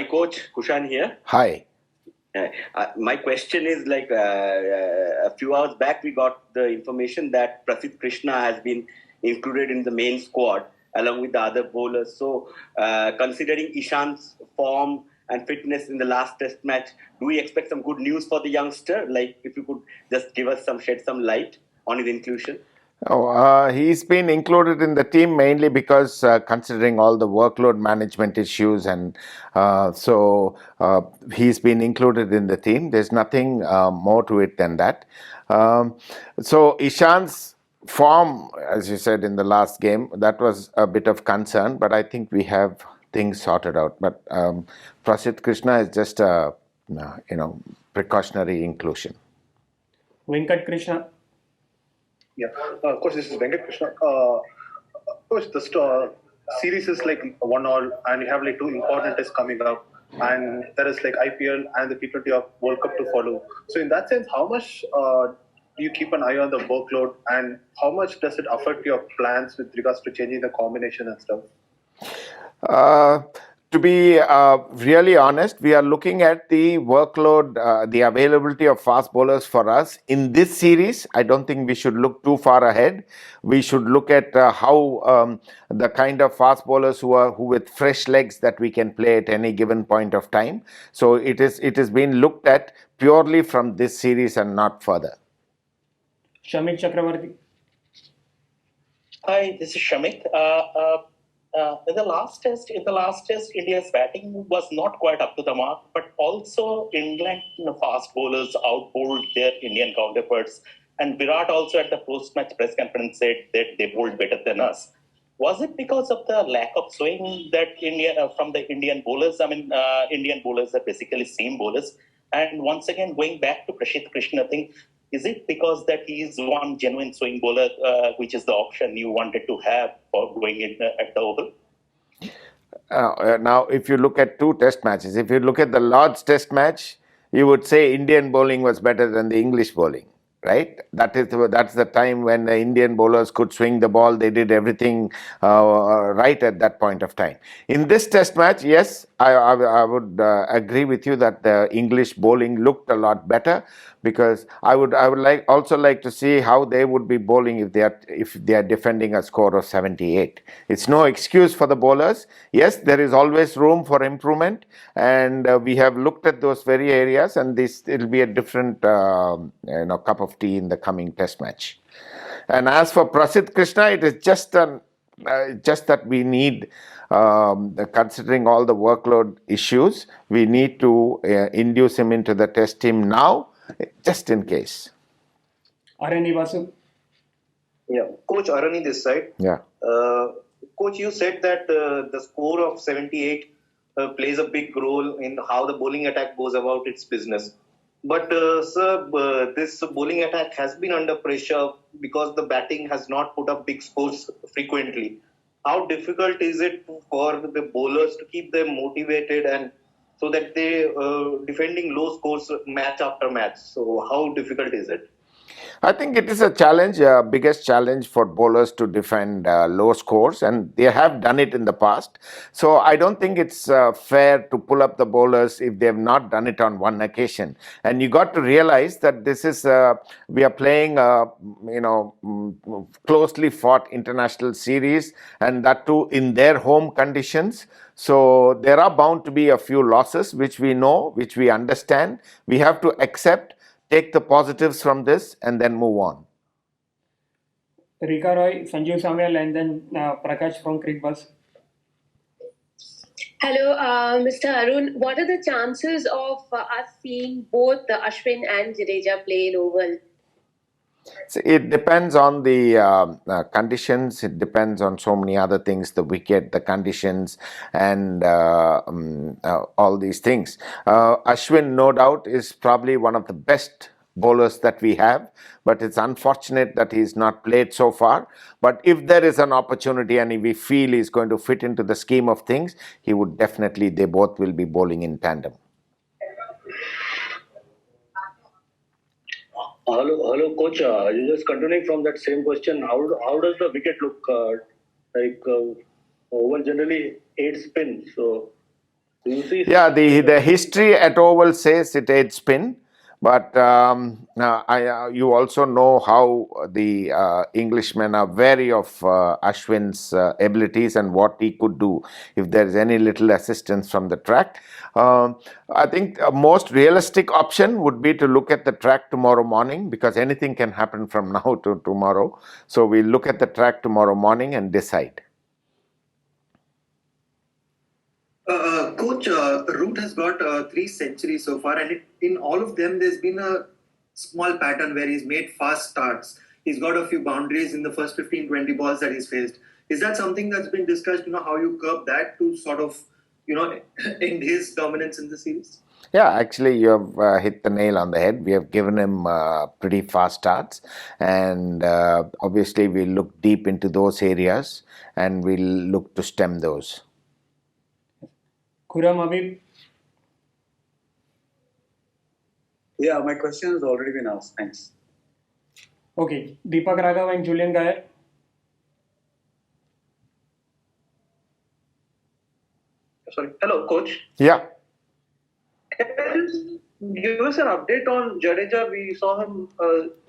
coach, Kushan here. Hi. My question is a few hours back we got the information that Prasidh Krishna has been included in the main squad along with the other bowlers. So considering Ishant's form and fitness in the last test match, do we expect some good news for the youngster? Like if you could just shed some light on his inclusion. He's been included in the team mainly because considering all the workload management issues, and he's been included in the team. There's nothing more to it than that. So Ishant's form, as you said in the last game, that was a bit of concern, but I think we have things sorted out. But Prasidh Krishna is just a precautionary inclusion. Venkat Krishna. Yeah, of course, this is Venkat Krishna. Of course, the series is like 1-1, and you have like 2 important tests coming up, and there is like IPL and the T20 of World Cup to follow. So, in that sense, how much do you keep an eye on the workload, and how much does it affect your plans with regards to changing the combination and stuff? To be really honest, we are looking at the workload, the availability of fast bowlers for us. In this series, I don't think we should look too far ahead. We should look at how the kind of fast bowlers who with fresh legs that we can play at any given point of time. So it is being looked at purely from this series and not further. Shamik Chakravarti. Hi, this is Shamik. In the last test, India's batting was not quite up to the mark, but also England fast bowlers outbowled their Indian counterparts. And Virat also at the post-match press conference said that they bowled better than us. Was it because of the lack of swing that from the Indian bowlers? Indian bowlers are basically seam bowlers. And once again, going back to Prasidh Krishna thing, is it because that he is one genuine swing bowler, which is the option you wanted to have for going in at the Oval? Now, if you look at 2 test matches, if you look at the Lord's test match, you would say Indian bowling was better than the English bowling, right? That's the time when the Indian bowlers could swing the ball. They did everything right at that point of time. In this test match, yes, I would agree with you that the English bowling looked a lot better, because I would also like to see how they would be bowling if they are defending a score of 78. It's no excuse for the bowlers. Yes, there is always room for improvement, and we have looked at those very areas, and it'll be a different cup of tea in the coming test match. And as for Prasidh Krishna, it is just that we need, considering all the workload issues, we need to induce him into the test team now, just in case. Arun Vasu. Yeah, Coach Arun this side. Yeah. Coach, you said that the score of 78 plays a big role in how the bowling attack goes about its business. But sir, this bowling attack has been under pressure because the batting has not put up big scores frequently. How difficult is it for the bowlers to keep them motivated and so that they defending low scores match after match? So how difficult is it? I think it is a challenge, biggest challenge for bowlers to defend low scores, and they have done it in the past. So I don't think it's fair to pull up the bowlers if they have not done it on one occasion. And you got to realize that this is we are playing closely fought international series, and that too in their home conditions. So there are bound to be a few losses, which we know, which we understand. We have to accept, take the positives from this, and then move on. Rika Roy, Sanjeev Samuel, and then Prakash from Crickbus. Hello, Mr. Arun. What are the chances of us seeing both Ashwin and Jadeja play in Oval? So it depends on the conditions. It depends on so many other things, the wicket, the conditions, and all these things. Ashwin, no doubt, is probably one of the best bowlers that we have, but it's unfortunate that he's not played so far. But if there is an opportunity and if we feel he's going to fit into the scheme of things, they both will be bowling in tandem. Hello, Coach. Just continuing from that same question, how does the wicket look? Oval generally 8 spin, so Do you see? Yeah, the history at Oval says it aids spin, but you also know how the Englishmen are wary of Ashwin's abilities and what he could do if there is any little assistance from the track. I think a most realistic option would be to look at the track tomorrow morning, because anything can happen from now to tomorrow. So we'll look at the track tomorrow morning and decide. Coach, Root has got 3 centuries so far, and in all of them, there's been a small pattern where he's made fast starts. He's got a few boundaries in the first 15-20 balls that he's faced. Is that something that's been discussed, how you curb that to sort of, end his dominance in the series? Yeah, actually, you have hit the nail on the head. We have given him pretty fast starts, and obviously, we'll look deep into those areas and we'll look to stem those. Khurram Habib. Yeah, my question has already been asked. Thanks. Okay, Deepak Raghav and Julian Gayer. Sorry. Hello, coach. Yeah. Can you give us an update on Jadeja? We saw him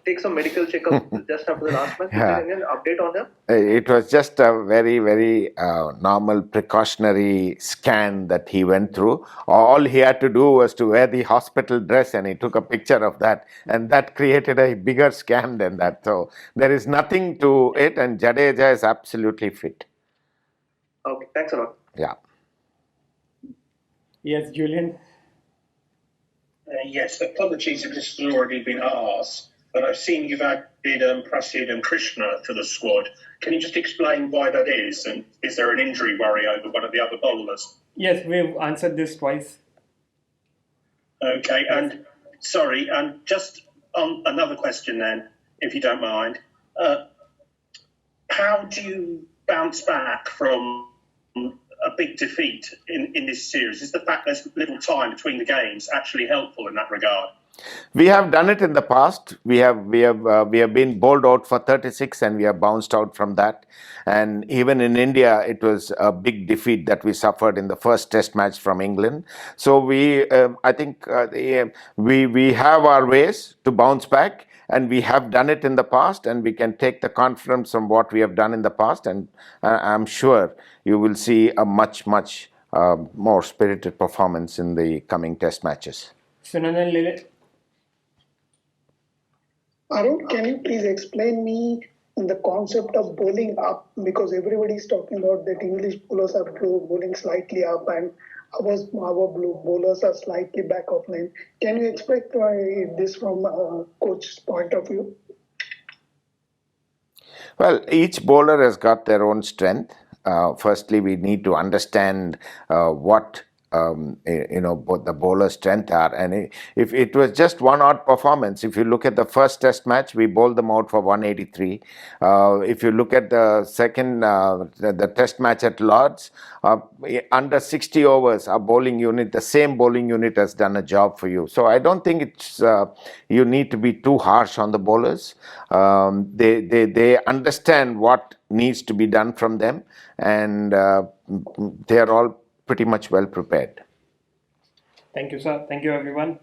take some medical checkup just after the last match. Yeah. Is there any update on him? It was just a very, very normal precautionary scan that he went through. All he had to do was to wear the hospital dress, and he took a picture of that, and that created a bigger scam than that. So there is nothing to it, and Jadeja is absolutely fit. Okay, thanks a lot. Yeah. Yes, Julian. Yes, apologies if this has already been asked, but I've seen you've added Prasid and Krishna to the squad. Can you just explain why that is, and is there an injury worry over one of the other bowlers? Yes, we've answered this twice. Okay, and sorry, and just on another question then, if you don't mind. How do you bounce back from a big defeat in this series? Is the fact there's little time between the games actually helpful in that regard? We have done it in the past. We have been bowled out for 36 and we have bounced out from that. And even in India, it was a big defeat that we suffered in the first Test match from England. So I think we have our ways to bounce back, and we have done it in the past, and we can take the confidence from what we have done in the past, and I'm sure you will see a much more spirited performance in the coming Test matches. Sunandan Lilith. Arun, can you please explain me the concept of bowling up? Because everybody is talking about that English bowlers are bowling slightly up and our blue bowlers are slightly back of line. Can you explain this from a coach's point of view? Well, each bowler has got their own strength. Firstly, we need to understand what both the bowler's strength are. And if it was just one odd performance, if you look at the first Test match, we bowled them out for 183. If you look at the second, the Test match at Lord's, under 60 overs, our bowling unit, the same bowling unit has done a job for you. So I don't think it's you need to be too harsh on the bowlers. They understand what needs to be done from them, and they are all pretty much well prepared. Thank you, sir. Thank you, everyone.